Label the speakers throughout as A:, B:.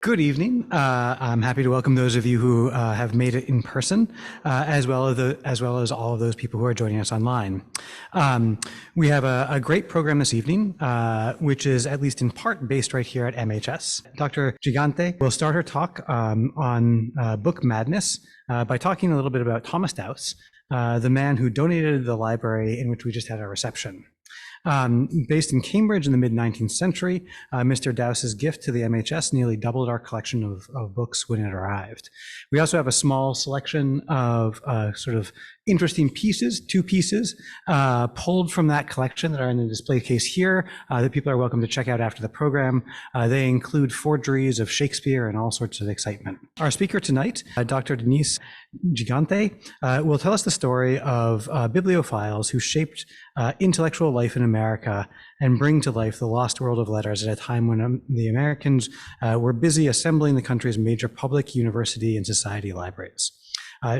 A: Good evening. I'm happy to welcome those of you who have made it in person, as well as all of those people who are joining us online. We have a great program this evening, which is at least in part based right here at MHS. Dr. Gigante will start her talk on book madness by talking a little bit about Thomas Dowse, the man who donated the library in which we just had our reception. Based in Cambridge in the mid-19th century, Mr. Dowse's gift to the MHS nearly doubled our collection of books when it arrived. We also have a small selection of sort of interesting pieces, two pieces, pulled from that collection that are in the display case here that people are welcome to check out after the program. They include forgeries of Shakespeare and all sorts of excitement. Our speaker tonight, Dr. Denise Gigante, will tell us the story of bibliophiles who shaped intellectual life in America and bring to life the lost world of letters at a time when the Americans were busy assembling the country's major public, university, and society libraries.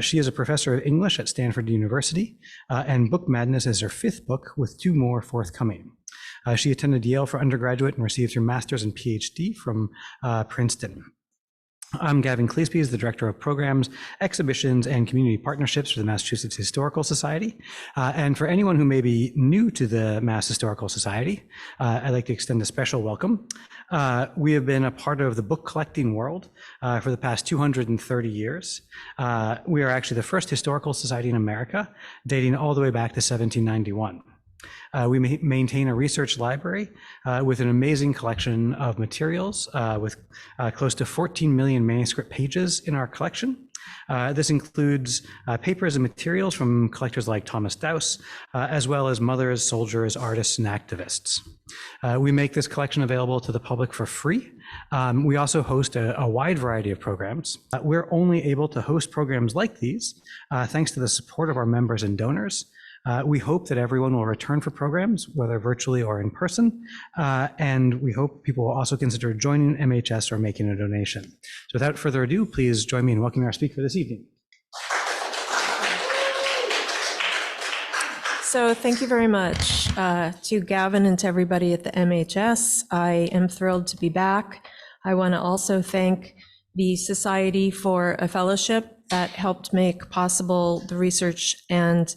A: She is a professor of English at Stanford University, and Book Madness is her fifth book, with two more forthcoming. She attended Yale for undergraduate and received her master's and PhD from Princeton. I'm Gavin Cleespy, the Director of Programs, Exhibitions, and Community Partnerships for the Massachusetts Historical Society. And for anyone who may be new to the Mass Historical Society, I'd like to extend a special welcome. We have been a part of the book collecting world for the past 230 years. We are actually the first historical society in America, dating all the way back to 1791. We maintain a research library with an amazing collection of materials with close to 14 million manuscript pages in our collection. This includes papers and materials from collectors like Thomas Dowse, as well as mothers, soldiers, artists, and activists. We make this collection available to the public for free. We also host a wide variety of programs. We're only able to host programs like these thanks to the support of our members and donors. We hope that everyone will return for programs, whether virtually or in person, and we hope people will also consider joining MHS or making a donation. So without further ado, please join me in welcoming our speaker this evening.
B: So thank you very much to Gavin and to everybody at the MHS. I am thrilled to be back. I want to also thank the Society for a Fellowship that helped make possible the research and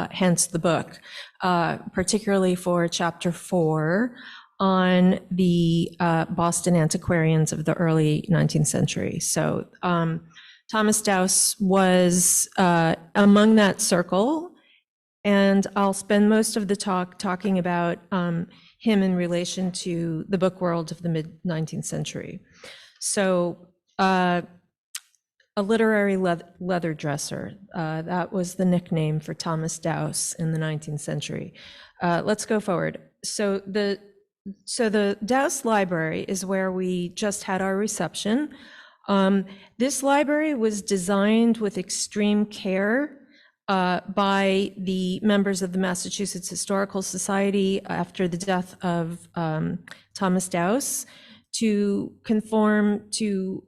B: hence the book, particularly for Chapter 4 on the Boston antiquarians of the early 19th century. So Thomas Dowse was among that circle, and I'll spend most of the talk talking about him in relation to the book world of the mid-19th century. So a literary leather dresser, that was the nickname for Thomas Dowse in the 19th century. Let's go forward. So the Dowse Library is where we just had our reception. This library was designed with extreme care by the members of the Massachusetts Historical Society after the death of Thomas Dowse to conform to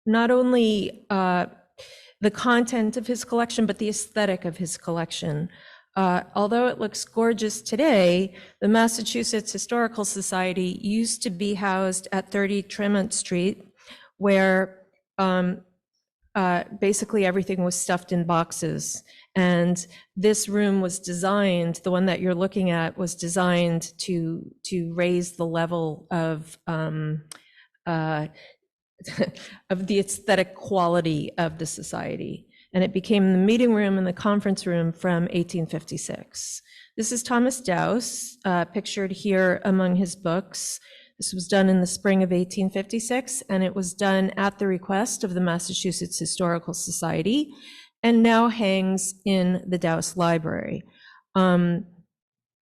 B: not only the content of his collection, but the aesthetic of his collection. Although it looks gorgeous today, the Massachusetts Historical Society used to be housed at 30 Tremont Street, where basically everything was stuffed in boxes. And this room was designed, the one that you're looking at was designed to raise the level of of the aesthetic quality of the society. And it became the meeting room and the conference room from 1856. This is Thomas Dowse, pictured here among his books. This was done in the spring of 1856, and it was done at the request of the Massachusetts Historical Society, and now hangs in the Dowse Library.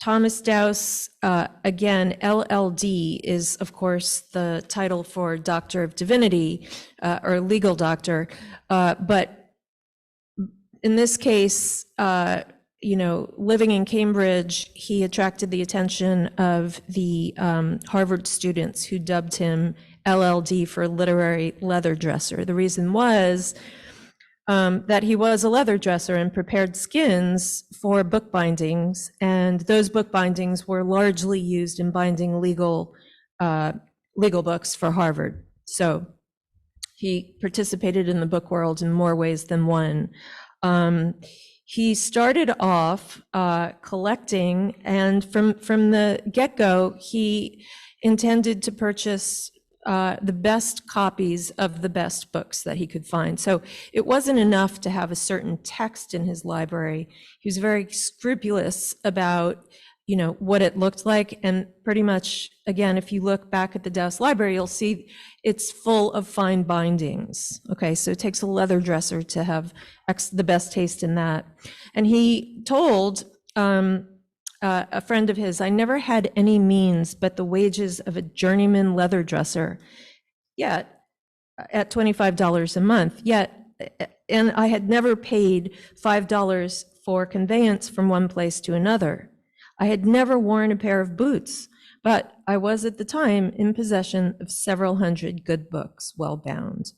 B: Thomas Dowse, again, LLD is, of course, the title for Doctor of Divinity, or legal doctor. But in this case, living in Cambridge, he attracted the attention of the Harvard students who dubbed him LLD for literary leather dresser. The reason was that he was a leather dresser and prepared skins for book bindings, and those book bindings were largely used in binding legal books for Harvard. So He participated in the book world in more ways than one. He started off collecting, and from the get-go, he intended to purchase the best copies of the best books that he could find. So it wasn't enough to have a certain text in his library. He was very scrupulous about, you know, what it looked like. And pretty much, again, if you look back at the Dowse Library, you'll see it's full of fine bindings. Okay, so it takes a leather dresser to have the best taste in that. And he told a friend of his, I never had any means but the wages of a journeyman leather dresser, yet at $25 a month, and I had never paid $5 for conveyance from one place to another. I had never worn a pair of boots, but I was at the time in possession of several hundred good books, well bound.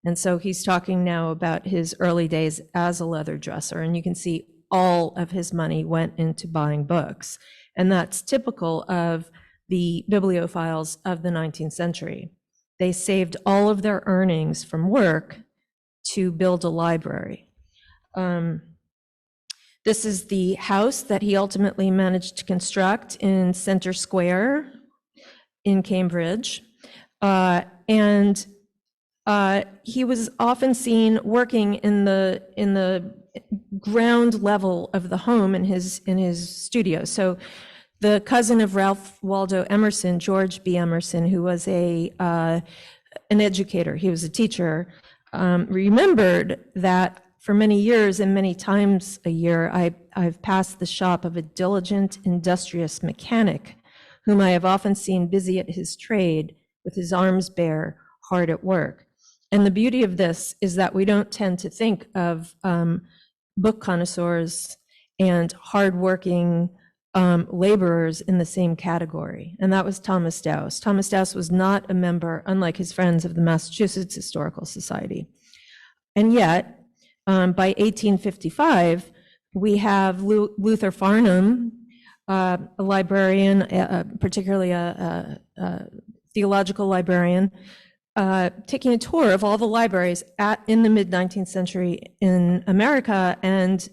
B: And so he's talking now about his early days as a leather dresser, and you can see all of his money went into buying books. And that's typical of the bibliophiles of the 19th century. They saved all of their earnings from work to build a library. This is the house that he ultimately managed to construct in Center Square in Cambridge. And he was often seen working in the ground level of the home in his studio. So the cousin of Ralph Waldo Emerson, George B. Emerson, who was an educator, he was a teacher, remembered that for many years and many times a year, I've passed the shop of a diligent, industrious mechanic, whom I have often seen busy at his trade with his arms bare, hard at work. And the beauty of this is that we don't tend to think of book connoisseurs and hardworking laborers in the same category. And that was Thomas Dowse. Thomas Dowse was not a member, unlike his friends, of the Massachusetts Historical Society. And yet, by 1855, we have Luther Farnham, a librarian, particularly a theological librarian, taking a tour of all the libraries in the mid-19th century in America and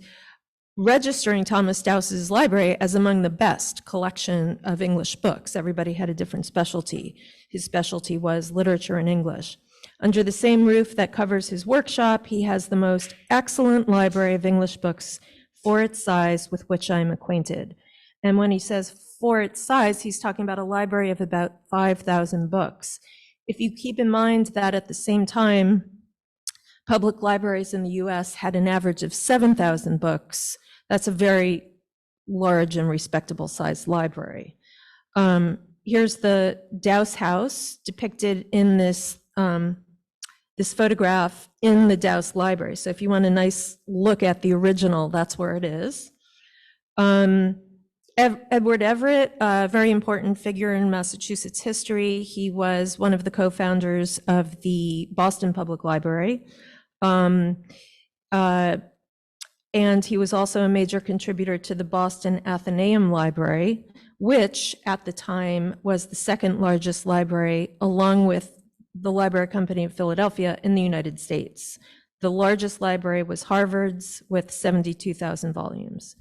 B: registering Thomas Dowse's library as among the best collection of English books. Everybody had a different specialty. His specialty was literature and English. Under the same roof that covers his workshop, he has the most excellent library of English books for its size with which I'm acquainted. And when he says for its size, he's talking about a library of about 5,000 books. If you keep in mind that at the same time, public libraries in the US had an average of 7,000 books, that's a very large and respectable sized library. Here's the Dowse house depicted in this photograph in the Dowse Library. So if you want a nice look at the original, that's where it is. Edward Everett, a very important figure in Massachusetts history. He was one of the co-founders of the Boston Public Library. And he was also a major contributor to the Boston Athenaeum Library, which at the time was the second largest library, along with the Library Company of Philadelphia in the United States. The largest library was Harvard's with 72,000 volumes.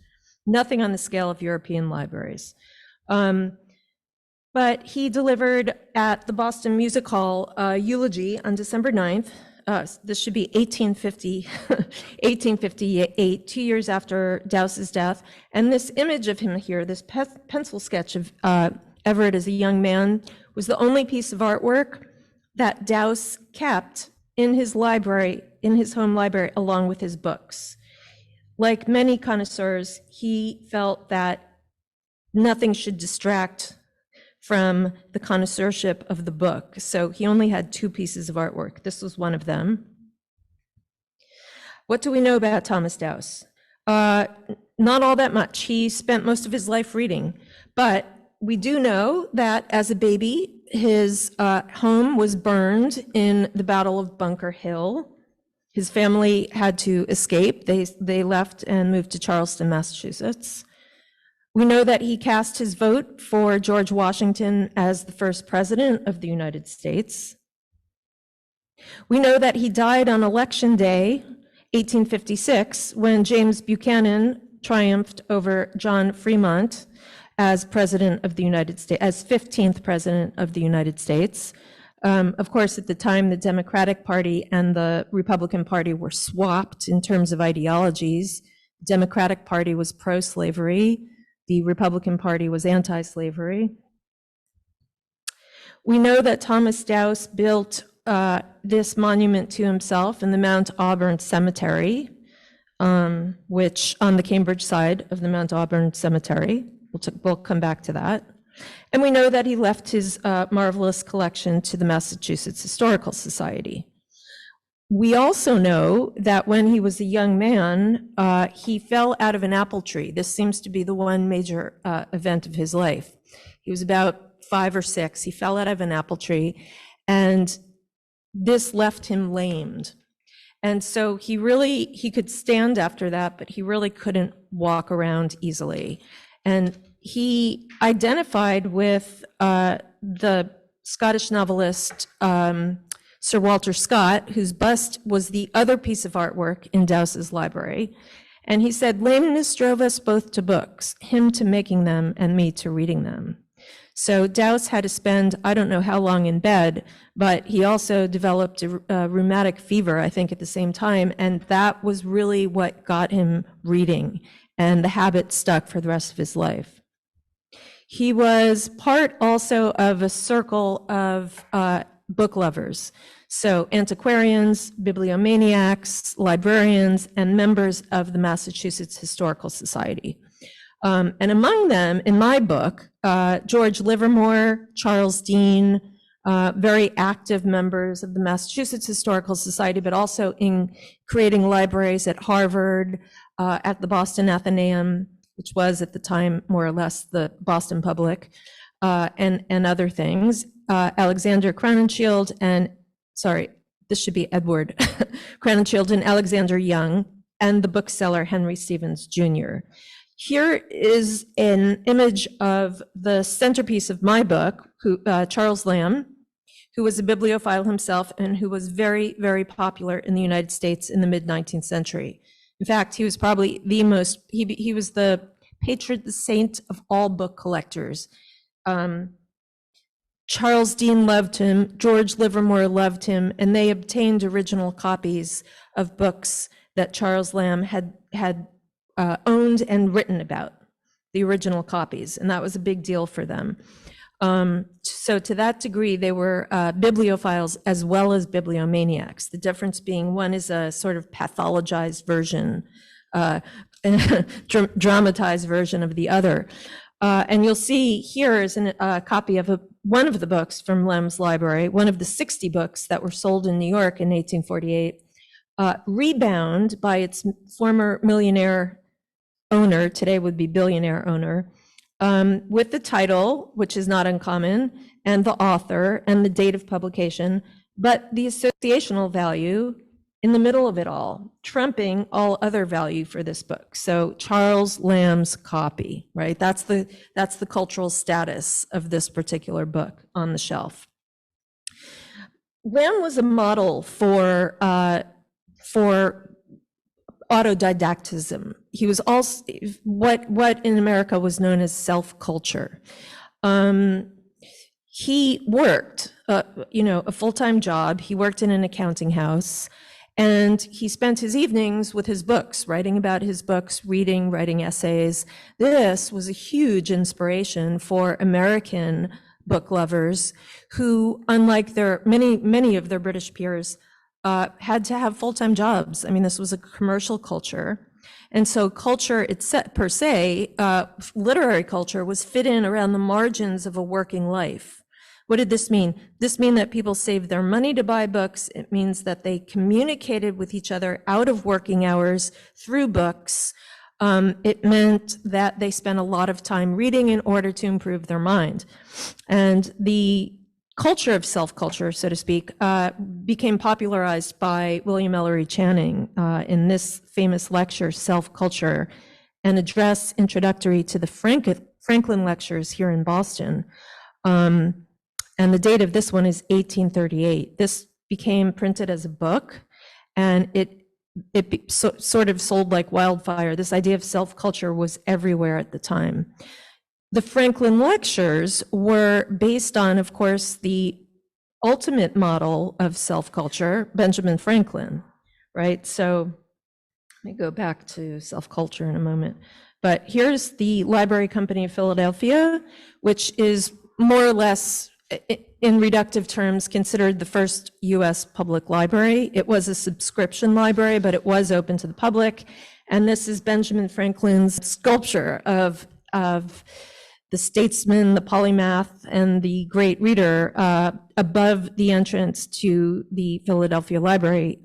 B: Nothing on the scale of European libraries. But he delivered at the Boston Music Hall a eulogy on December 9th. This should be 1858, 2 years after Dowse's death. And this image of him here, this pencil sketch of Everett as a young man, was the only piece of artwork that Dowse kept in his library, in his home library, along with his books. Like many connoisseurs, he felt that nothing should distract from the connoisseurship of the book. So he only had two pieces of artwork. This was one of them. What do we know about Thomas Dowse? Not all that much. He spent most of his life reading, but we do know that as a baby, his home was burned in the Battle of Bunker Hill. His family had to escape. They left and moved to Charleston, Massachusetts. We know that he cast his vote for George Washington as the first president of the United States. We know that he died on Election Day, 1856, when James Buchanan triumphed over John Fremont as President of the United States, as 15th President of the United States. Of course, at the time, the Democratic Party and the Republican Party were swapped in terms of ideologies. The Democratic Party was pro-slavery. The Republican Party was anti-slavery. We know that Thomas Dowse built this monument to himself in the Mount Auburn Cemetery, which on the Cambridge side of the Mount Auburn Cemetery. We'll come back to that. And we know that he left his marvelous collection to the Massachusetts Historical Society. We also know that when he was a young man, he fell out of an apple tree. This seems to be the one major event of his life. He was about 5 or 6. He fell out of an apple tree, and this left him lamed. And so he could stand after that, but he really couldn't walk around easily. And he identified with the Scottish novelist Sir Walter Scott, whose bust was the other piece of artwork in Dowse's library. And he said, "Lameness drove us both to books, him to making them and me to reading them." So Dowse had to spend, I don't know how long in bed, but he also developed a rheumatic fever, I think, at the same time. And that was really what got him reading. And the habit stuck for the rest of his life. He was part also of a circle of book lovers. So antiquarians, bibliomaniacs, librarians, and members of the Massachusetts Historical Society. And among them, in my book, George Livermore, Charles Dean, very active members of the Massachusetts Historical Society, but also in creating libraries at Harvard, at the Boston Athenaeum, which was at the time more or less the Boston Public, and other things. Alexander Crowninshield and, sorry, this should be Edward Crowninshield and Alexander Young, and the bookseller Henry Stevens Jr. Here is an image of the centerpiece of my book, Charles Lamb, who was a bibliophile himself and who was very, very popular in the United States in the mid-19th century. In fact, he was probably the most, he was the patron saint of all book collectors. Charles Dean loved him, George Livermore loved him, and they obtained original copies of books that Charles Lamb had owned and written about, the original copies, and that was a big deal for them. So to that degree, they were bibliophiles as well as bibliomaniacs. The difference being one is a sort of pathologized version, dramatized version of the other. And you'll see here is a copy of one of the books from Lamb's library, one of the 60 books that were sold in New York in 1848, rebound by its former millionaire owner, today would be billionaire owner, with the title, which is not uncommon, and the author and the date of publication, but the associational value in the middle of it all, trumping all other value for this book. So Charles Lamb's copy, right? That's the cultural status of this particular book on the shelf. Lamb was a model for autodidactism. He was also what in America was known as self-culture. He worked, a full-time job. He worked in an accounting house, and he spent his evenings with his books, writing about his books, reading, writing essays. This was a huge inspiration for American book lovers who, unlike many of their British peers, had to have full-time jobs. I mean, this was a commercial culture. And so culture itself, per se, literary culture was fit in around the margins of a working life. What did this mean? This means that people saved their money to buy books. It means that they communicated with each other out of working hours through books. It meant that they spent a lot of time reading in order to improve their mind. And the culture of self-culture, so to speak, became popularized by William Ellery Channing in this famous lecture, Self-Culture, an address introductory to the Franklin Lectures here in Boston. And the date of this one is 1838. This became printed as a book, and sort of sold like wildfire. This idea of self-culture was everywhere at the time. The Franklin lectures were based on, of course, the ultimate model of self-culture, Benjamin Franklin, right? So let me go back to self-culture in a moment. But here's the Library Company of Philadelphia, which is more or less, in reductive terms, considered the first US public library. It was a subscription library, but it was open to the public. And this is Benjamin Franklin's sculpture of the statesman, the polymath, and the great reader above the entrance to the Philadelphia Library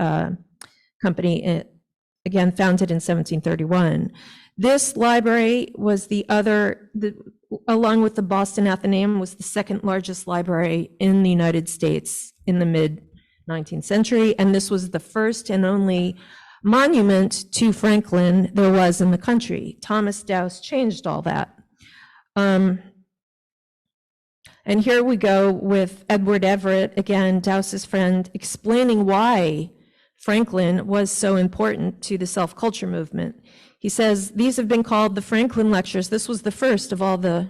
B: Company, again, founded in 1731. This library was along with the Boston Athenaeum, was the second largest library in the United States in the mid-19th century. And this was the first and only monument to Franklin there was in the country. Thomas Dowse changed all that. And here we go with Edward Everett, again, Dowse's friend, explaining why Franklin was so important to the self-culture movement. He says, these have been called the Franklin Lectures. This was the first of all the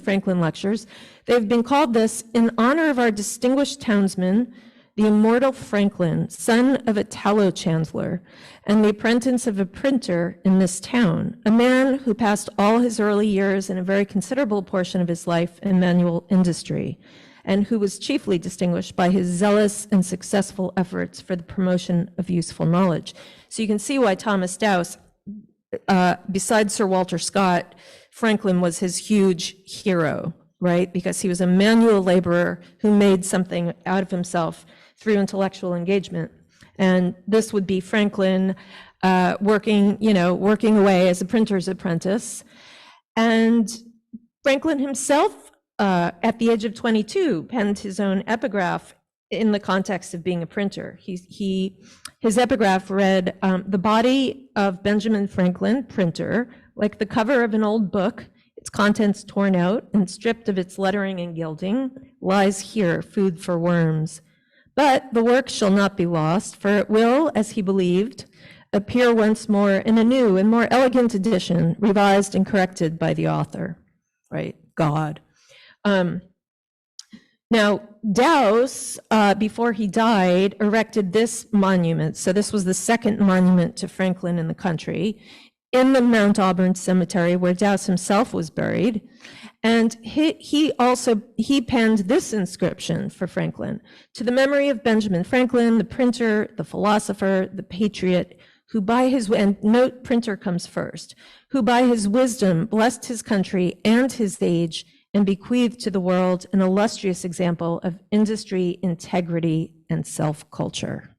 B: Franklin Lectures. They've been called this in honor of our distinguished townsman, the immortal Franklin, son of a tallow chandler, and the apprentice of a printer in this town, a man who passed all his early years and a very considerable portion of his life in manual industry, and who was chiefly distinguished by his zealous and successful efforts for the promotion of useful knowledge. So you can see why Thomas Dowse, besides Sir Walter Scott, Franklin was his huge hero, right? Because he was a manual laborer who made something out of himself through intellectual engagement. And this would be Franklin working away as a printer's apprentice. And Franklin himself, at the age of 22, penned his own epigraph in the context of being a printer. His epigraph read, the body of Benjamin Franklin, printer, like the cover of an old book, its contents torn out and stripped of its lettering and gilding, lies here, food for worms. But the work shall not be lost, for it will, as he believed, appear once more in a new and more elegant edition, revised and corrected by the author, right? God. Now, Dowse, before he died, erected this monument. So this was the second monument to Franklin in the country, in the Mount Auburn Cemetery, where Dowse himself was buried. And he penned this inscription for Franklin: to the memory of Benjamin Franklin, the printer, the philosopher, the patriot, who by his, and note printer comes first, who by his wisdom blessed his country and his age, and bequeathed to the world an illustrious example of industry, integrity, and self-culture.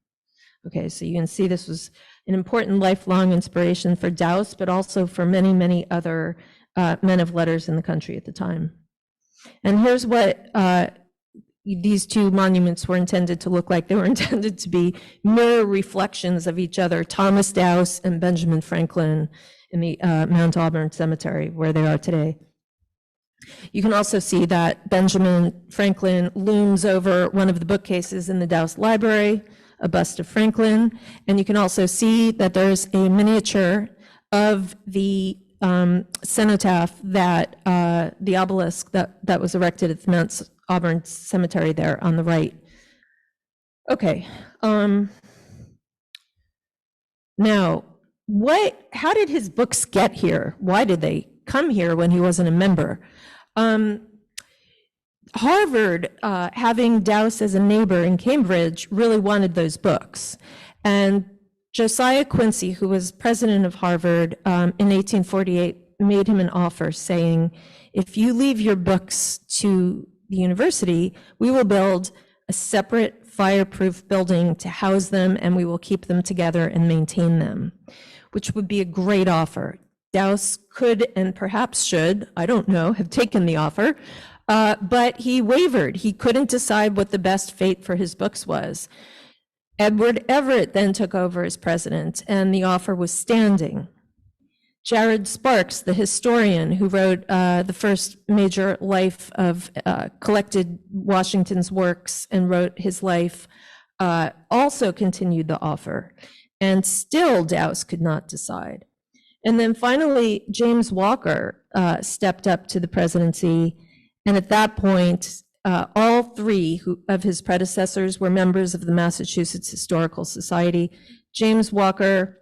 B: Okay, so you can see this was an important lifelong inspiration for Dowse, but also for many, many other men of letters in the country at the time. And here's what these two monuments were intended to look like. They were intended to be mirror reflections of each other, Thomas Dowse and Benjamin Franklin in the Mount Auburn Cemetery, where they are today. You can also see that Benjamin Franklin looms over one of the bookcases in the Dowse Library, a bust of Franklin. And you can also see that there's a miniature of the cenotaph, that the obelisk that was erected at the Mount Auburn Cemetery there on the right. Okay. Now, how did his books get here? Why did they come here when he wasn't a member? Harvard, having Dowse as a neighbor in Cambridge, really wanted those books. And Josiah Quincy, who was president of Harvard in 1848, made him an offer saying, if you leave your books to the university, we will build a separate fireproof building to house them, and we will keep them together and maintain them, which would be a great offer. Dowse could, and perhaps should, I don't know, have taken the offer, but he wavered. He couldn't decide what the best fate for his books was. Edward Everett then took over as president, and the offer was standing. Jared Sparks, the historian who wrote the first major life of, collected Washington's works and wrote his life, also continued the offer. And still Dowse could not decide. And then finally, James Walker stepped up to the presidency. And at that point, all three of his predecessors were members of the Massachusetts Historical Society. James Walker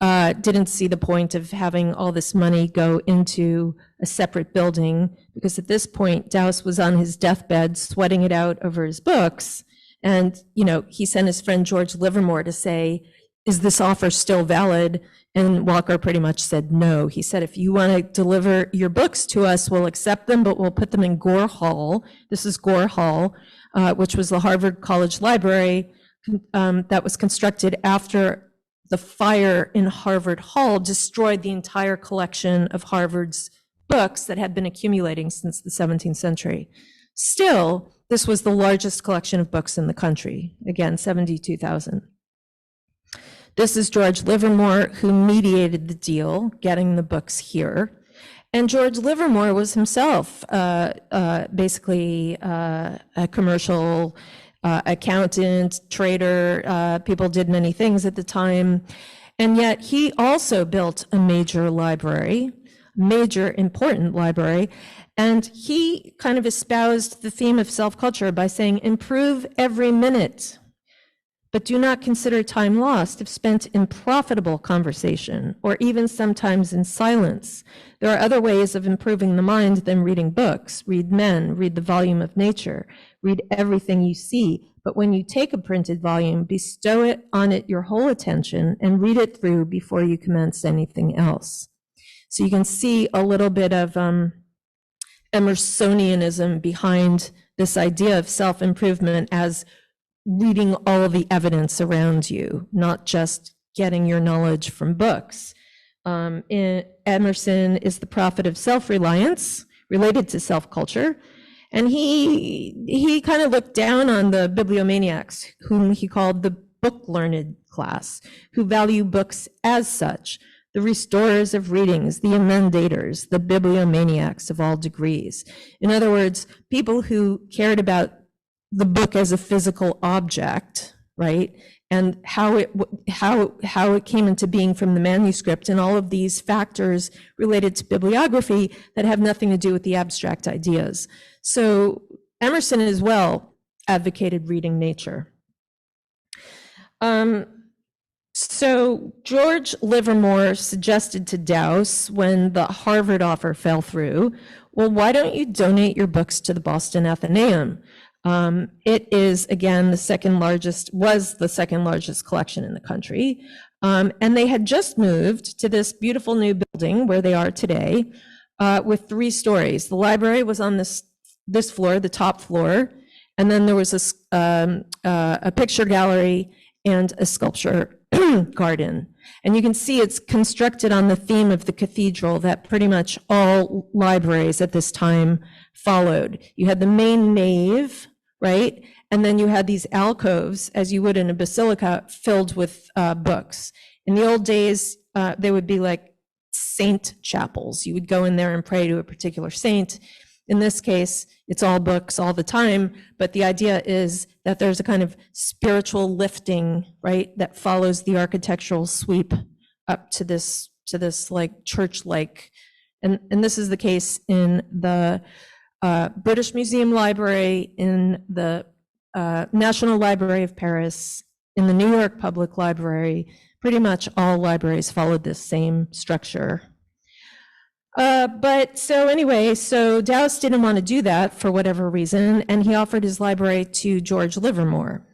B: didn't see the point of having all this money go into a separate building, because at this point, Dowse was on his deathbed, sweating it out over his books. And, he sent his friend George Livermore to say, is this offer still valid? And Walker pretty much said no. He said, if you want to deliver your books to us, we'll accept them, but we'll put them in Gore Hall. This is Gore Hall, which was the Harvard College Library that was constructed after the fire in Harvard Hall destroyed the entire collection of Harvard's books that had been accumulating since the 17th century. Still, this was the largest collection of books in the country. Again, 72,000. This is George Livermore, who mediated the deal, getting the books here. And George Livermore was himself basically a commercial accountant, trader. People did many things at the time. And yet he also built a major library, major important library. And he kind of espoused the theme of self-culture by saying, improve every minute, but do not consider time lost if spent in profitable conversation, or even sometimes in silence. There are other ways of improving the mind than reading books. Read men, read the volume of nature, read everything you see. But when you take a printed volume, bestow on it your whole attention and read it through before you commence anything else. So you can see a little bit of Emersonianism behind this idea of self-improvement as reading all of the evidence around you, not just getting your knowledge from books. Emerson is the prophet of self-reliance, related to self-culture, and he kind of looked down on the bibliomaniacs, whom he called the book-learned class, who value books as such, the restorers of readings, the emendators, the bibliomaniacs of all degrees. In other words, people who cared about the book as a physical object, right? And how it came into being from the manuscript, and all of these factors related to bibliography that have nothing to do with the abstract ideas. So Emerson as well advocated reading nature. So George Livermore suggested to Dowse, when the Harvard offer fell through, well, why don't you donate your books to the Boston Athenaeum? It is, again, was the second largest collection in the country. And they had just moved to this beautiful new building where they are today, with 3 stories. The library was on this floor, the top floor, and then there was a picture gallery and a sculpture garden. And you can see it's constructed on the theme of the cathedral that pretty much all libraries at this time followed. You had the main nave, right? And then you had these alcoves, as you would in a basilica, filled with books. In the old days, they would be like saint chapels. You would go in there and pray to a particular saint. In this case, it's all books all the time, but the idea is that there's a kind of spiritual lifting, right, that follows the architectural sweep up to this like church-like. And this is the case in the British Museum Library, in the National Library of Paris, in the New York Public Library. Pretty much all libraries followed this same structure. But so Dowse didn't want to do that for whatever reason, and he offered his library to George Livermore,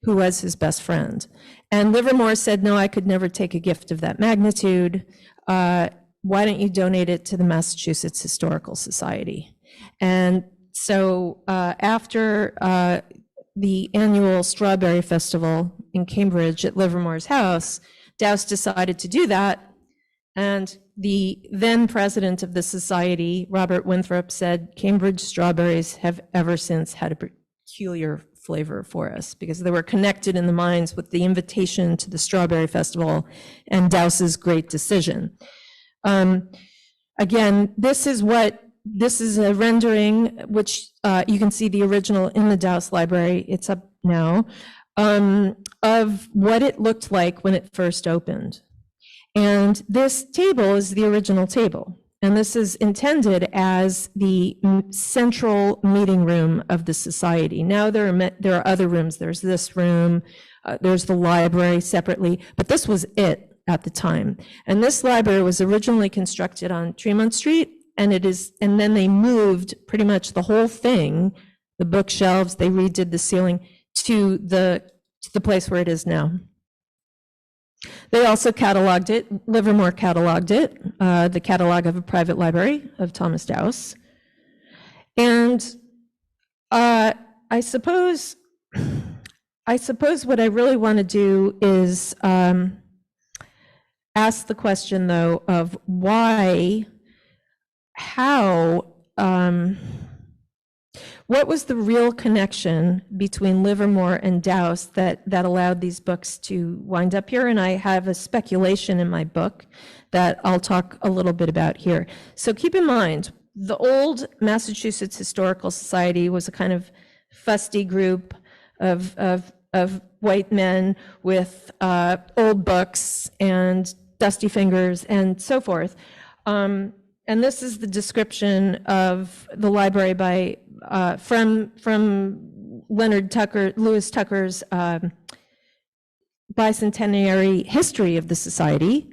B: who was his best friend. And Livermore said, no, I could never take a gift of that magnitude. Why don't you donate it to the Massachusetts Historical Society? And so after the annual Strawberry Festival in Cambridge at Livermore's house, Dowse decided to do that. And the then president of the society, Robert Winthrop, said, Cambridge strawberries have ever since had a peculiar flavor for us, because they were connected in the minds with the invitation to the Strawberry Festival and Dowse's great decision. Again, this is a rendering, which you can see the original in the Dowse Library. It's up now. of what it looked like when it first opened. And this table is the original table. And this is intended as the central meeting room of the society. Now there are other rooms. There's this room, there's the library separately, but this was it at the time. And this library was originally constructed on Tremont Street, and then they moved pretty much the whole thing, the bookshelves, they redid the ceiling to the place where it is now. They also cataloged it, Livermore cataloged it, the catalog of a private library of Thomas Dowse. And I suppose what I really want to do is ask the question, though, of what was the real connection between Livermore and Dowse that allowed these books to wind up here? And I have a speculation in my book that I'll talk a little bit about here. So keep in mind, the old Massachusetts Historical Society was a kind of fusty group of white men with old books and dusty fingers and so forth. And this is the description of the library by from Lewis Tucker's bicentenary history of the society.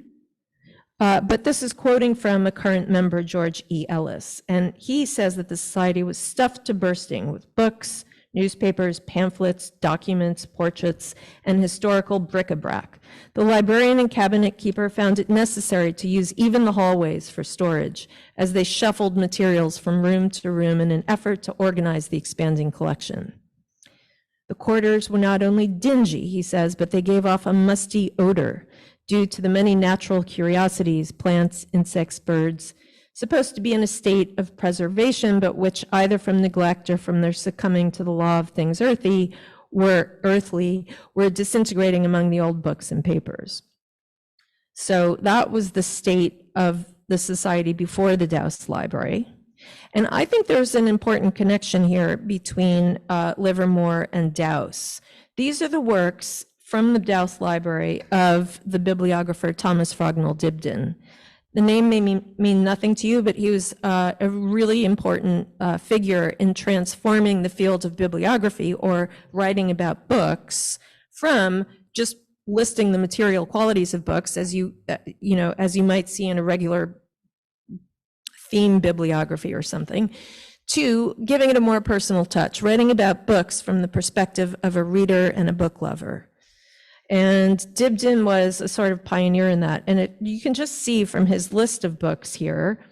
B: But this is quoting from a current member, George E. Ellis. And he says that the society was stuffed to bursting with books, newspapers, pamphlets, documents, portraits, and historical bric-a-brac. The librarian and cabinet keeper found it necessary to use even the hallways for storage as they shuffled materials from room to room in an effort to organize the expanding collection. The quarters were not only dingy, he says, but they gave off a musty odor due to the many natural curiosities, plants, insects, birds, supposed to be in a state of preservation, but which either from neglect or from their succumbing to the law of things earthly were disintegrating among the old books and papers. So that was the state of the society before the Dowse Library. And I think there's an important connection here between Livermore and Dowse. These are the works from the Dowse Library of the bibliographer Thomas Frognall Dibden. The name may mean nothing to you, but he was a really important figure in transforming the field of bibliography, or writing about books, from just listing the material qualities of books, as you might see in a regular theme bibliography or something, to giving it a more personal touch, writing about books from the perspective of a reader and a book lover. And Dibden was a sort of pioneer in that. And you can just see from his list of books here.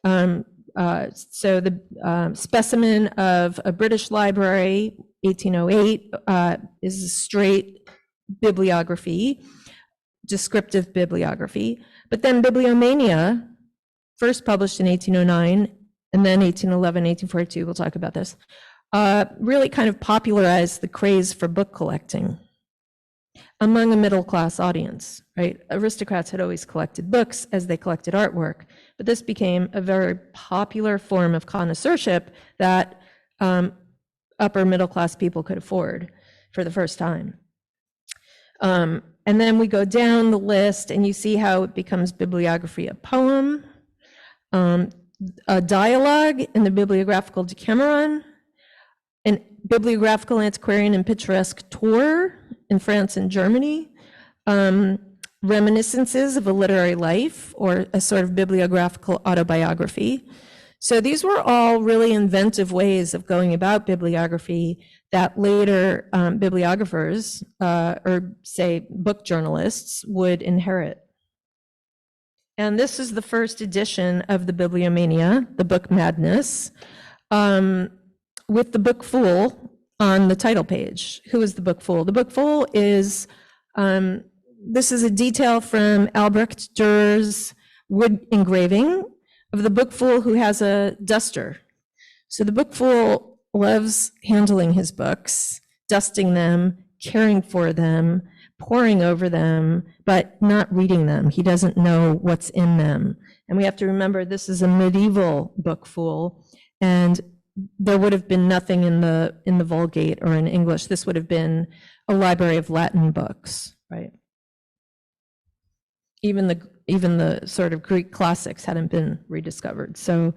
B: So the specimen of a British library, 1808, is a straight bibliography, descriptive bibliography. But then Bibliomania, first published in 1809, and then 1811, 1842, we'll talk about this, really kind of popularized the craze for book collecting among a middle-class audience, right? Aristocrats had always collected books as they collected artwork, but this became a very popular form of connoisseurship that upper middle-class people could afford for the first time. And then we go down the list and you see how it becomes bibliography, a poem, a dialogue in the bibliographical Decameron, an bibliographical antiquarian and picturesque tour in France and Germany, reminiscences of a literary life, or a sort of bibliographical autobiography. So these were all really inventive ways of going about bibliography that later bibliographers, or say book journalists, would inherit. And this is the first edition of the Bibliomania, the Book Madness, with the book fool on the title page. Who is the book fool? The book fool is, this is a detail from Albrecht Dürer's wood engraving of the book fool who has a duster. So the book fool loves handling his books, dusting them, caring for them, poring over them, but not reading them. He doesn't know what's in them. And we have to remember this is a medieval book fool, and there would have been nothing in the Vulgate or in English. This would have been a library of Latin books, right? Even the sort of Greek classics hadn't been rediscovered. So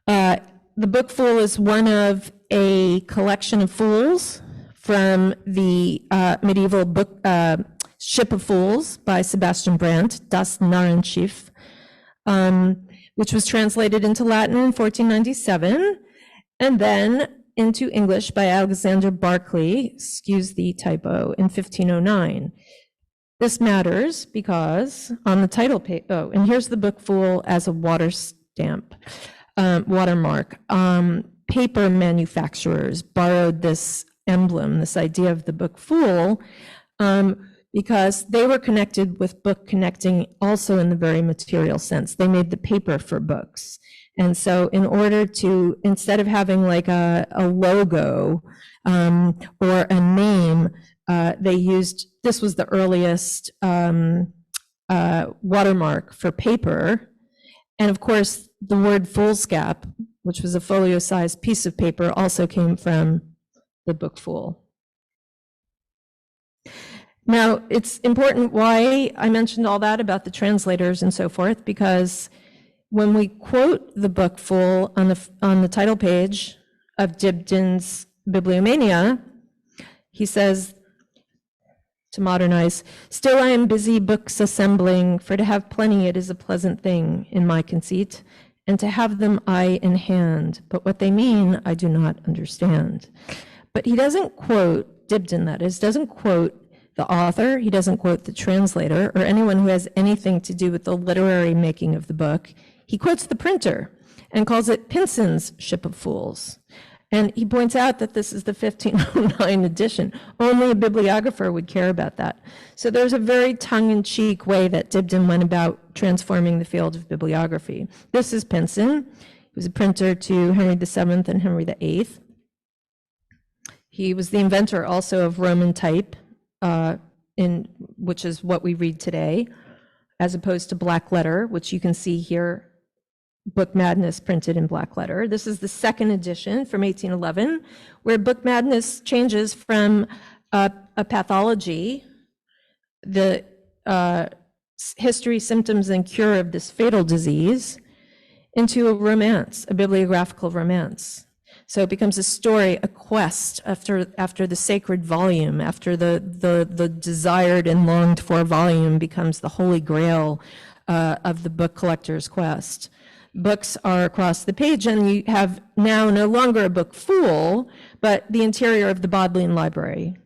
B: the Book Fool is one of a collection of fools from the medieval book Ship of Fools by Sebastian Brandt, Das Narrenschiff, which was translated into Latin in 1497, and then into English by Alexander Barclay, excuse the typo, in 1509. This matters because on the title page, oh, and here's the Book Fool as a water stamp, watermark. Paper manufacturers borrowed this emblem, this idea of the Book Fool, because they were connected with book connecting also in the very material sense. They made the paper for books. And so in order to, instead of having like a logo or a name, they used, this was the earliest watermark for paper. And of course, the word foolscap, which was a folio-sized piece of paper, also came from the Book Fool. Now, it's important why I mentioned all that about the translators and so forth, because when we quote the Book Fool on the title page of Dibden's Bibliomania, he says, to modernize, "Still I am busy books assembling, for to have plenty it is a pleasant thing in my conceit, and to have them I in hand, but what they mean I do not understand." But he doesn't quote Dibden, that is, doesn't quote the author, he doesn't quote the translator, or anyone who has anything to do with the literary making of the book. He quotes the printer and calls it Pinson's Ship of Fools. And he points out that this is the 1509 edition. Only a bibliographer would care about that. So there's a very tongue-in-cheek way that Dibden went about transforming the field of bibliography. This is Pinson. He was a printer to Henry VII and Henry VIII. He was the inventor also of Roman type, which is what we read today, as opposed to black letter, which you can see here, Book Madness printed in black letter. This is the second edition from 1811, where Book Madness changes from a pathology, the history, symptoms, and cure of this fatal disease, into a romance, a bibliographical romance. So it becomes a story, a quest after the sacred volume, after the desired and longed for volume becomes the holy grail of the book collector's quest. Books are across the page, and you have now no longer a Book Fool, but the interior of the Bodleian Library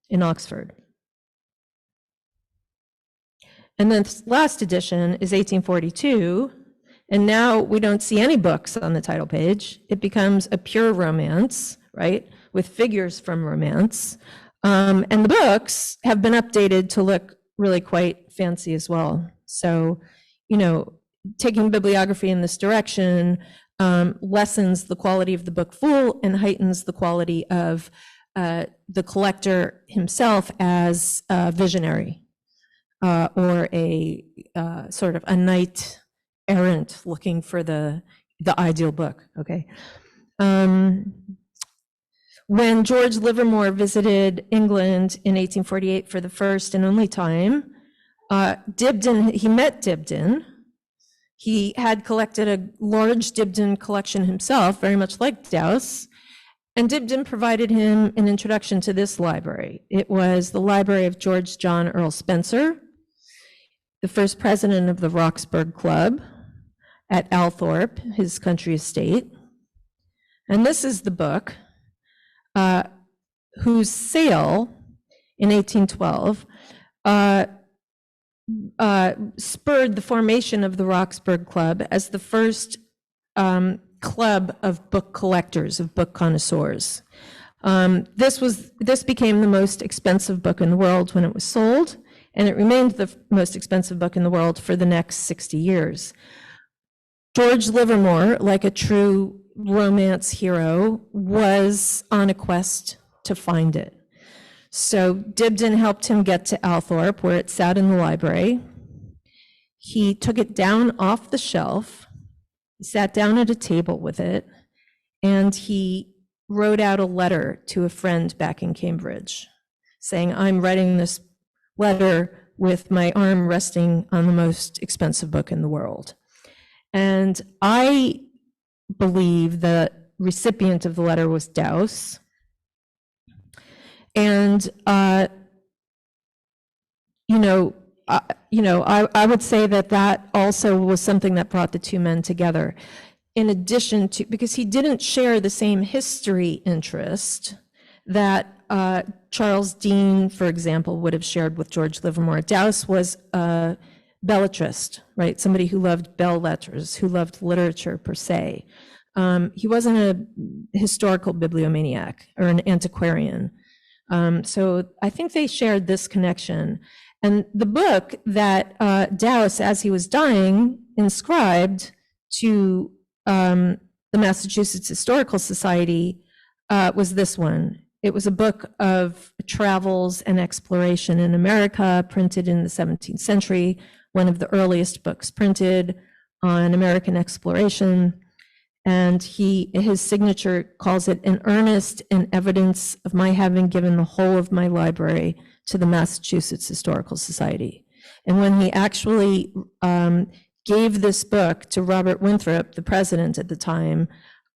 B: in Oxford. And then this last edition is 1842, and now we don't see any books on the title page. It becomes a pure romance, right, with figures from romance. And the books have been updated to look really quite fancy as well. So, you know, taking bibliography in this direction lessens the quality of the Book Fool and heightens the quality of the collector himself as a visionary or a sort of a knight errant looking for the ideal book, okay? When George Livermore visited England in 1848 for the first and only time, Dibden, he met Dibden. He had collected a large Dibden collection himself, very much like Dowse, and Dibden provided him an introduction to this library. It was the library of George John Earl Spencer, the first president of the Roxburgh Club at Althorpe, his country estate. And this is the book whose sale in 1812 spurred the formation of the Roxburgh Club as the first club of book collectors, of book connoisseurs. This became the most expensive book in the world when it was sold, and it remained the most expensive book in the world for the next 60 years. George Livermore, like a true romance hero, was on a quest to find it. So Dibden helped him get to Althorpe, where it sat in the library. He took it down off the shelf, sat down at a table with it, and he wrote out a letter to a friend back in Cambridge, saying, I'm writing this letter with my arm resting on the most expensive book in the world. And I believe the recipient of the letter was Dowse. And, I would say that also was something that brought the two men together. In addition to, because he didn't share the same history interest that Charles Dean, for example, would have shared with George Livermore. Dowse was a belletrist, right? Somebody who loved belles lettres, who loved literature per se. He wasn't a historical bibliomaniac or an antiquarian. So I think they shared this connection. And the book that Dowse, as he was dying, inscribed to the Massachusetts Historical Society was this one. It was a book of travels and exploration in America, printed in the 17th century, one of the earliest books printed on American exploration. And his signature calls it an earnest and evidence of my having given the whole of my library to the Massachusetts Historical Society. And when he actually gave this book to Robert Winthrop, the president at the time,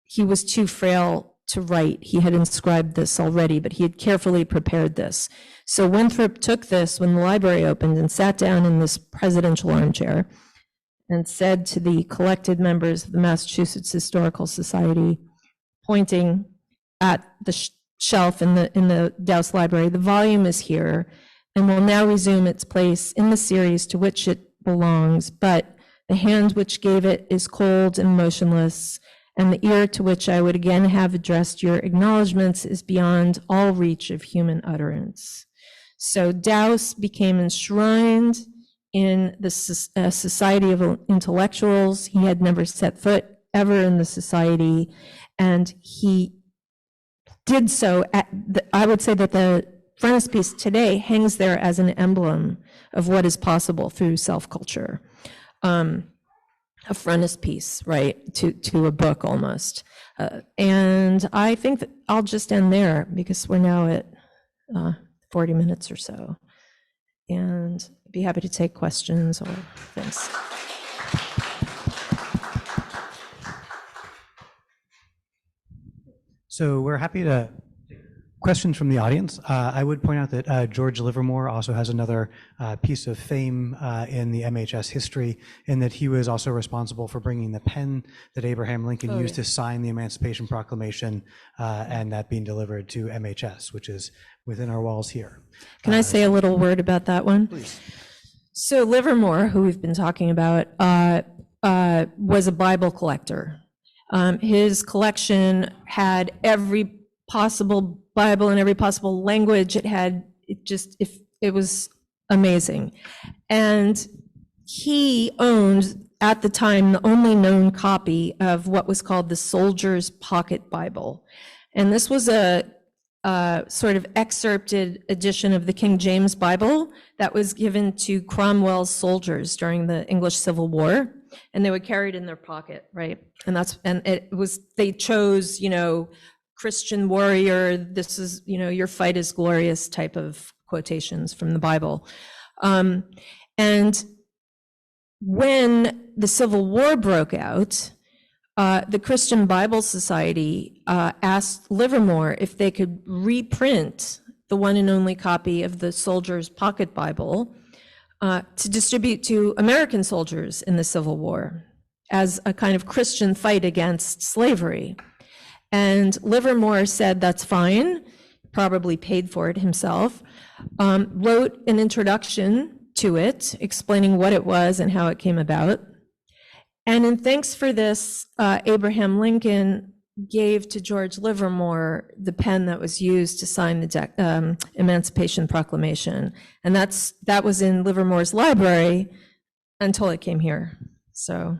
B: he was too frail to write. He had inscribed this already, but he had carefully prepared this. So Winthrop took this when the library opened and sat down in this presidential armchair and said to the collected members of the Massachusetts Historical Society, pointing at the shelf in the Dowse Library, the volume is here and will now resume its place in the series to which it belongs, but the hand which gave it is cold and motionless, and the ear to which I would again have addressed your acknowledgments is beyond all reach of human utterance. So Dowse became enshrined in the Society of Intellectuals. He had never set foot ever in the society, and he did so I would say that the frontispiece today hangs there as an emblem of what is possible through self-culture. A frontispiece, right, to a book almost. And I think that I'll just end there because we're now at 40 minutes or so. And I'd be happy to take questions or things.
A: So we're happy to take questions from the audience. I would point out that George Livermore also has another piece of fame in the MHS history, in that he was also responsible for bringing the pen that Abraham Lincoln used to sign the Emancipation Proclamation, and that being delivered to MHS, which is within our walls here.
B: Can I say a little word about that one?
A: Please.
B: So Livermore, who we've been talking about, was a Bible collector. His collection had every possible Bible in every possible language. It was amazing. And he owned, at the time, the only known copy of what was called the Soldier's Pocket Bible. And this was a sort of excerpted edition of the King James Bible that was given to Cromwell's soldiers during the English Civil War, and they would carry it in their pocket, right? They chose, Christian warrior, this is, your fight is glorious type of quotations from the Bible. And when the Civil War broke out, the Christian Bible Society asked Livermore if they could reprint the one and only copy of the Soldier's Pocket Bible to distribute to American soldiers in the Civil War as a kind of Christian fight against slavery. And Livermore said that's fine, probably paid for it himself, wrote an introduction to it, explaining what it was and how it came about. And in thanks for this, Abraham Lincoln gave to George Livermore the pen that was used to sign the Emancipation Proclamation. And that was in Livermore's library until it came here, so.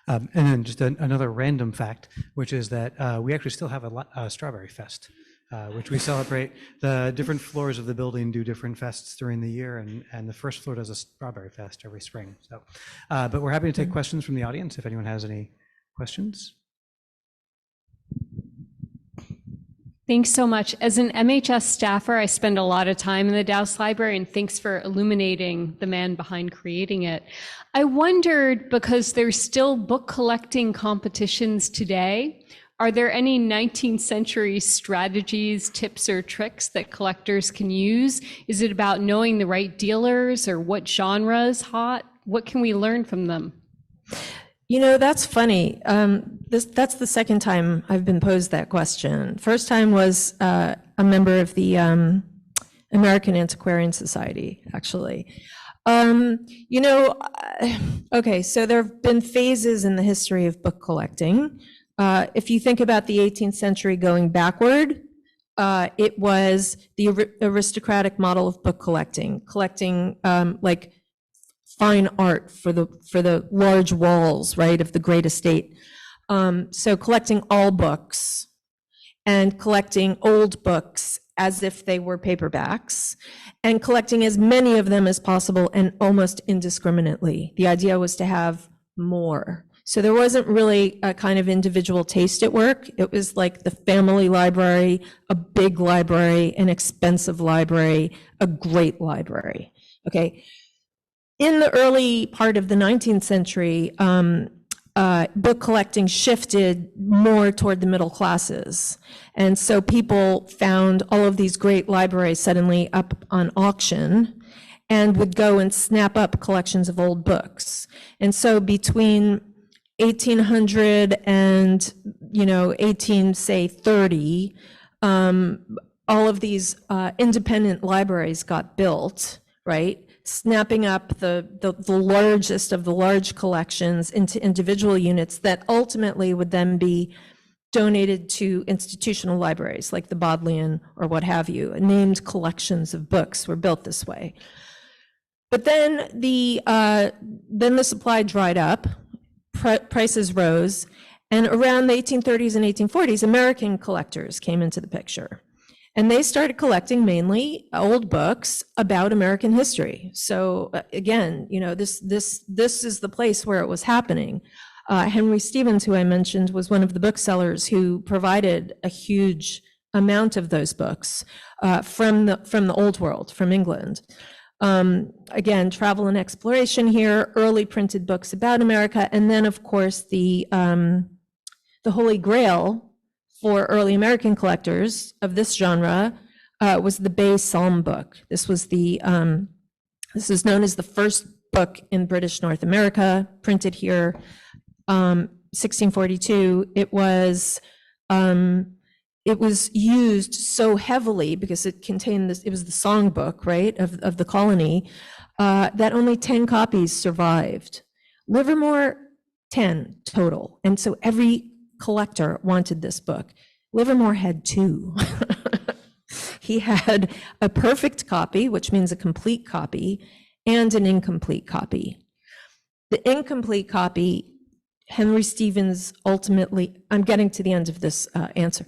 A: And then just another random fact, which is that we actually still have a Strawberry Fest, which we celebrate. The different floors of the building do different fests during the year, and the first floor does a Strawberry Fest every spring. So, but we're happy to take questions from the audience if anyone has any questions.
C: Thanks so much. As an MHS staffer, I spend a lot of time in the Dowse Library, and thanks for illuminating the man behind creating it. I wondered, because there's still book collecting competitions today, are there any 19th century strategies, tips, or tricks that collectors can use? Is it about knowing the right dealers, or what genre is hot? What can we learn from them?
B: You know, that's funny. That's the second time I've been posed that question. First time was a member of the American Antiquarian Society, actually. You know, okay, so there have been phases in the history of book collecting. If you think about the 18th century going backward, it was the aristocratic model of book collecting like fine art for the large walls, right, of the great estate. So collecting all books and collecting old books as if they were paperbacks, and collecting as many of them as possible and almost indiscriminately. The idea was to have more. So there wasn't really a kind of individual taste at work. It was like the family library, a big library, an expensive library, a great library, okay? In the early part of the 19th century, book collecting shifted more toward the middle classes. And so people found all of these great libraries suddenly up on auction and would go and snap up collections of old books. And so between 1800 and, 1830, all of these independent libraries got built, right? Snapping up the largest of the large collections into individual units that ultimately would then be donated to institutional libraries like the Bodleian or what have you. Named collections of books were built this way. But then the supply dried up, prices rose, and around the 1830s and 1840s, American collectors came into the picture. And they started collecting mainly old books about American history. So again, this is the place where it was happening. Henry Stevens, who I mentioned, was one of the booksellers who provided a huge amount of those books from the old world, from England. Again, travel and exploration here, early printed books about America, and then of course the Holy Grail for early American collectors of this genre was the Bay Psalm book. This is known as the first book in British North America, printed here, 1642. It was used so heavily because it contained this. It was the songbook, right, of the colony, that only 10 copies survived. Livermore, 10 total, and so every collector wanted this book. Livermore had 2. He had a perfect copy, which means a complete copy, and an incomplete copy. The incomplete copy, Henry Stevens ultimately, I'm getting to the end of this answer.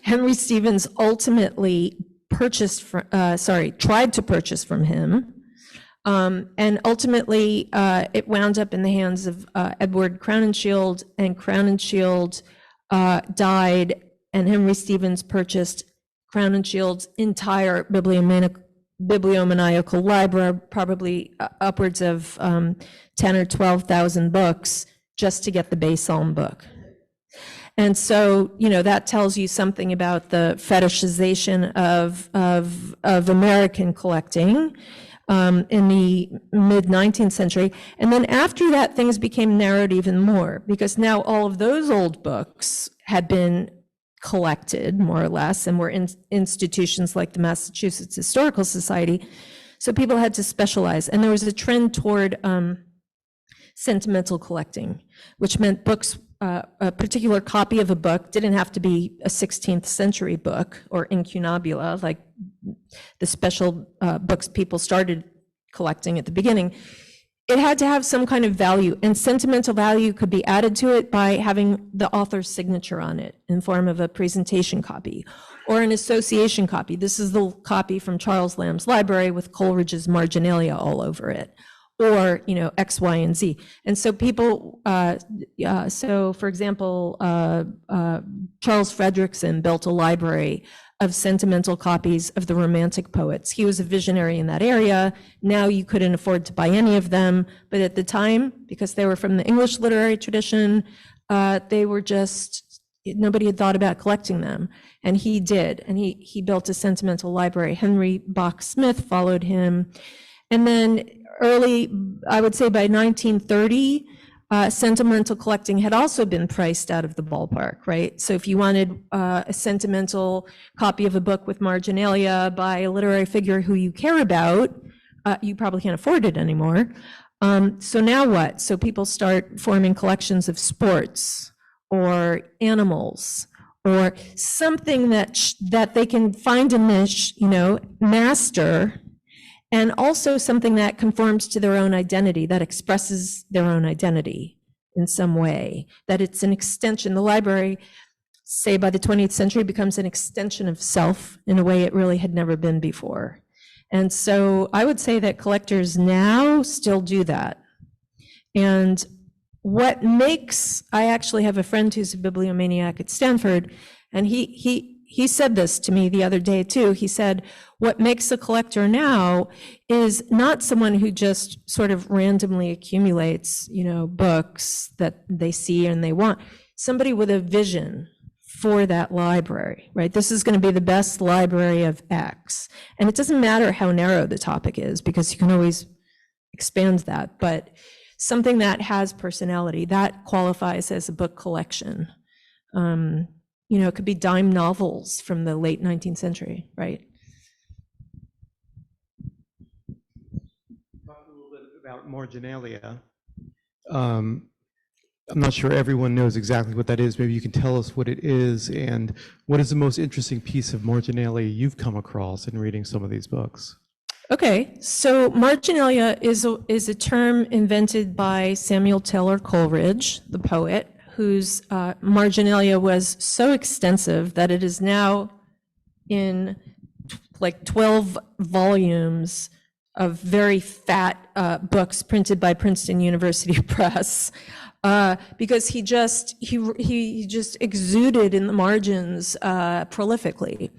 B: Henry Stevens ultimately tried to purchase from him, and ultimately it wound up in the hands of Edward Crowninshield, and Crowninshield died, and Henry Stevens purchased Crowningshield's entire bibliomaniacal library, probably upwards of 10 or 12,000 books, just to get the Bay Psalm book. And so, that tells you something about the fetishization of American collecting in the mid-19th century. And then after that, things became narrowed even more, because now all of those old books had been collected, more or less, and were in institutions like the Massachusetts Historical Society. So people had to specialize. And there was a trend toward sentimental collecting, which meant books, a particular copy of a book didn't have to be a 16th century book or incunabula, like the special books people started collecting at the beginning. It had to have some kind of value, and sentimental value could be added to it by having the author's signature on it in form of a presentation copy or an association copy. This is the copy from Charles Lamb's library with Coleridge's marginalia all over it. or, you know, X, Y, and Z. And so people, so for example, Charles Fredrickson built a library of sentimental copies of the Romantic poets. He was a visionary in that area. Now you couldn't afford to buy any of them, but at the time, because they were from the English literary tradition, they were just, nobody had thought about collecting them. And he did, and he built a sentimental library. Henry Bach Smith followed him. And then early, I would say by 1930, sentimental collecting had also been priced out of the ballpark, right? So if you wanted a sentimental copy of a book with marginalia by a literary figure who you care about, you probably can't afford it anymore. So now what? So people start forming collections of sports or animals or something that they can find a niche, you know, master, and also something that conforms to their own identity, that expresses their own identity in some way, that it's an extension. The library, say by the 20th century, becomes an extension of self in a way it really had never been before. And so I would say that collectors now still do that. And what makes, I actually have a friend who's a bibliomaniac at Stanford, and he said this to me the other day too. He said, what makes a collector now is not someone who just sort of randomly accumulates, you know, books that they see and they want. Somebody with a vision for that library, right? This is going to be the best library of X. And it doesn't matter how narrow the topic is, because you can always expand that, but something that has personality, that qualifies as a book collection. You know, it could be dime novels from the late 19th century, right?
D: Talk a little bit about marginalia. I'm not sure everyone knows exactly what that is. Maybe you can tell us what it is, and what is the most interesting piece of marginalia you've come across in reading some of these books?
B: Okay, so marginalia is a term invented by Samuel Taylor Coleridge, the poet, whose marginalia was so extensive that it is now in like 12 volumes of very fat books printed by Princeton University Press, because he just exuded in the margins prolifically.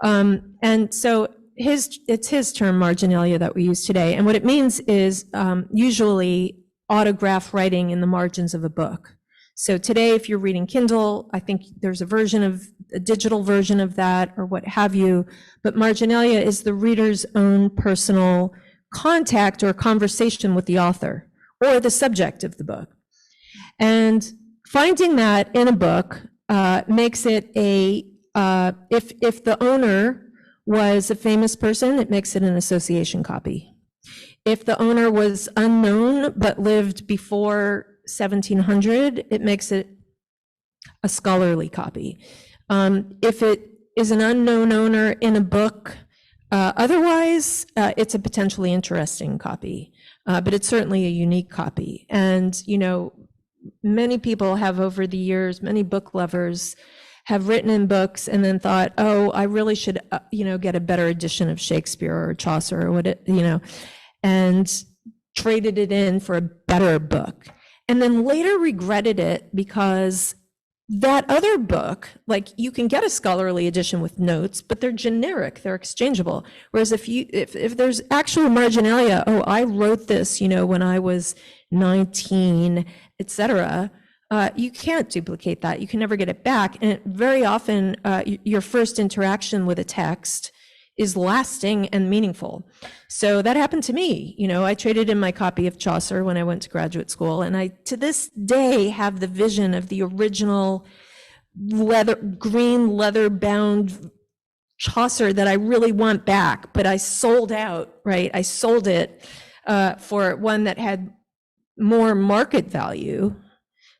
B: And so it's his term marginalia that we use today. And what it means is usually autograph writing in the margins of a book. So today, if you're reading Kindle, I think there's a digital version of that or what have you, but marginalia is the reader's own personal contact or conversation with the author or the subject of the book. And finding that in a book makes it if the owner was a famous person, it makes it an association copy. If the owner was unknown but lived before 1700, it makes it a scholarly copy. If it is an unknown owner in a book, otherwise, it's a potentially interesting copy, but it's certainly a unique copy. And, you know, many people have over the years, many book lovers have written in books and then thought, oh, I really should, you know, get a better edition of Shakespeare or Chaucer or what it, you know, and traded it in for a better book. And then later regretted it because that other book, like you can get a scholarly edition with notes, but they're generic, they're exchangeable. Whereas if there's actual marginalia, oh, I wrote this, you know, when I was 19, etc., you can't duplicate that. You can never get it back. And very often, your first interaction with a text is lasting and meaningful. So that happened to me. You know, I traded in my copy of Chaucer when I went to graduate school, and I, to this day, have the vision of the original green leather-bound Chaucer that I really want back, but I sold out, right? I sold it for one that had more market value,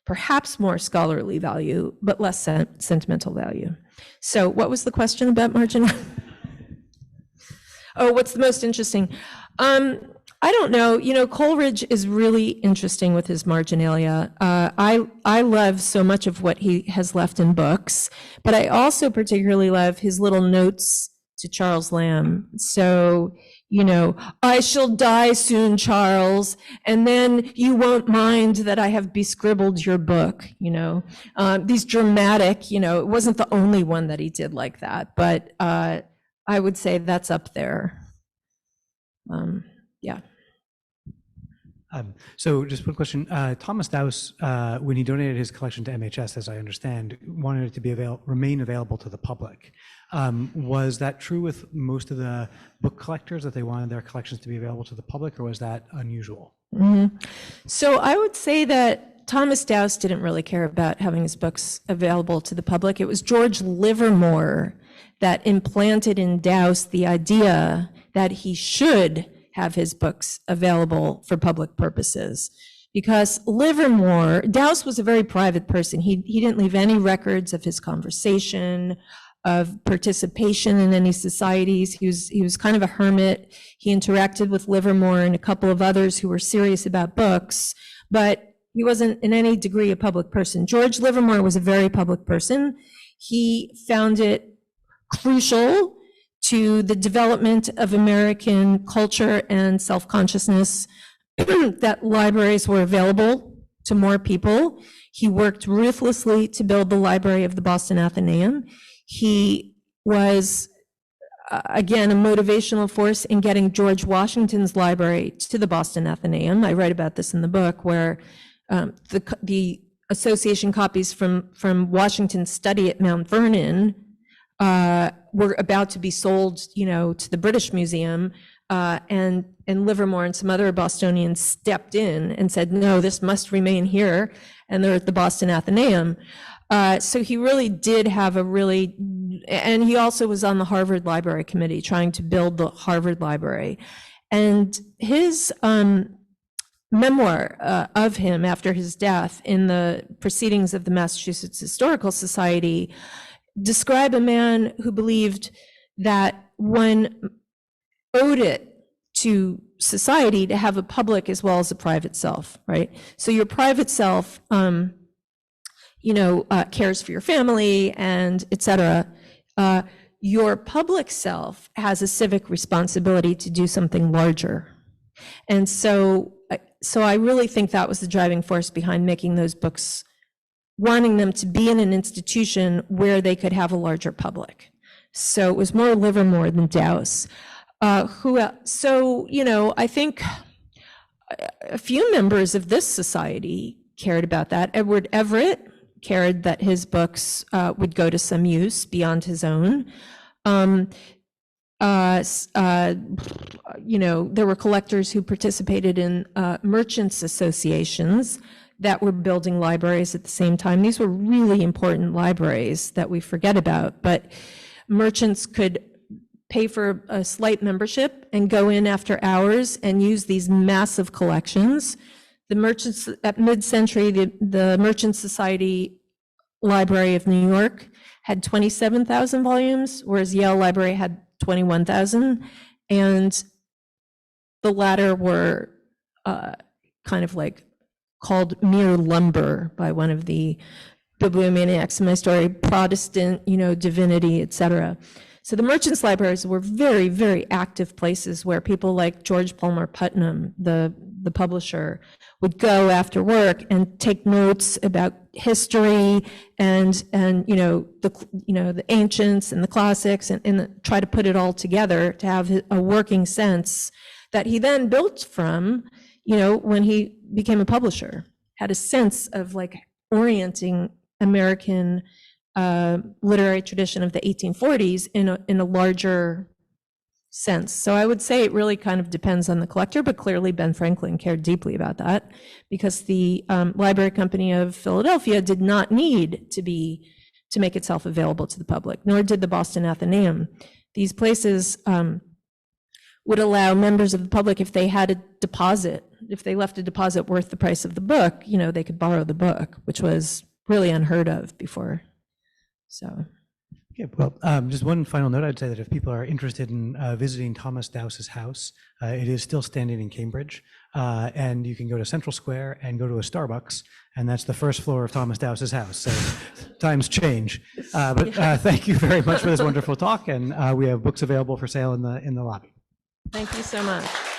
B: perhaps more scholarly value, but less sentimental value. So what was the question about marginalia? Oh, what's the most interesting? I don't know. You know, Coleridge is really interesting with his marginalia. I love so much of what he has left in books, but I also particularly love his little notes to Charles Lamb. So, I shall die soon, Charles, and then you won't mind that I have bescribbled your book, these dramatic, it wasn't the only one that he did like that, but I would say that's up there. Yeah.
A: So just one question. Thomas Dowse, when he donated his collection to MHS, as I understand, wanted it to remain available to the public. Was that true with most of the book collectors, that they wanted their collections to be available to the public, or was that unusual?
B: Mm-hmm. So I would say that Thomas Dowse didn't really care about having his books available to the public. It was George Livermore that implanted in Dowse the idea that he should have his books available for public purposes. Because Dowse was a very private person. He didn't leave any records of his conversation, of participation in any societies. He was kind of a hermit. He interacted with Livermore and a couple of others who were serious about books, but he wasn't in any degree a public person. George Livermore was a very public person. He found it crucial to the development of American culture and self-consciousness that libraries were available to more people. He worked ruthlessly to build the library of the Boston Athenaeum. He was, again, a motivational force in getting George Washington's library to the Boston Athenaeum. I write about this in the book, where the association copies from Washington's study at Mount Vernon were about to be sold, to the British Museum, and Livermore and some other Bostonians stepped in and said, no, this must remain here, and they're at the Boston Athenaeum. So he really did have and he also was on the Harvard Library Committee trying to build the Harvard Library. And his memoir of him after his death in the Proceedings of the Massachusetts Historical Society describe a man who believed that one owed it to society to have a public as well as a private self, right? So your private self, cares for your family and et cetera. Your public self has a civic responsibility to do something larger. And so I really think that was the driving force behind making those books, wanting them to be in an institution where they could have a larger public. So it was more Livermore than Dowse. I think a few members of this society cared about that. Edward Everett cared that his books would go to some use beyond his own. There were collectors who participated in merchants associations that were building libraries at the same time. These were really important libraries that we forget about, but merchants could pay for a slight membership and go in after hours and use these massive collections. The merchants at mid-century, the Merchant Society Library of New York had 27,000 volumes, whereas Yale Library had 21,000. And the latter were kind of like called mere lumber by one of the bibliomaniacs in my story, Protestant, divinity, etc. So the merchants' libraries were very, very active places where people like George Palmer Putnam, the publisher, would go after work and take notes about history and the ancients and the classics and try to put it all together to have a working sense that he then built from, when he became a publisher, had a sense of like orienting American literary tradition of the 1840s in a larger sense. So I would say it really kind of depends on the collector, but clearly Ben Franklin cared deeply about that because the Library Company of Philadelphia did not need to make itself available to the public, nor did the Boston Athenaeum. These places would allow members of the public, if they had a deposit, if they left a deposit worth the price of the book, they could borrow the book, which was really unheard of before. So.
A: Okay, well, just one final note. I'd say that if people are interested in visiting Thomas Dowse's house, it is still standing in Cambridge, and you can go to Central Square and go to a Starbucks, and that's the first floor of Thomas Dowse's house. So times change, but thank you very much for this wonderful talk, and we have books available for sale in the lobby.
B: Thank you so much.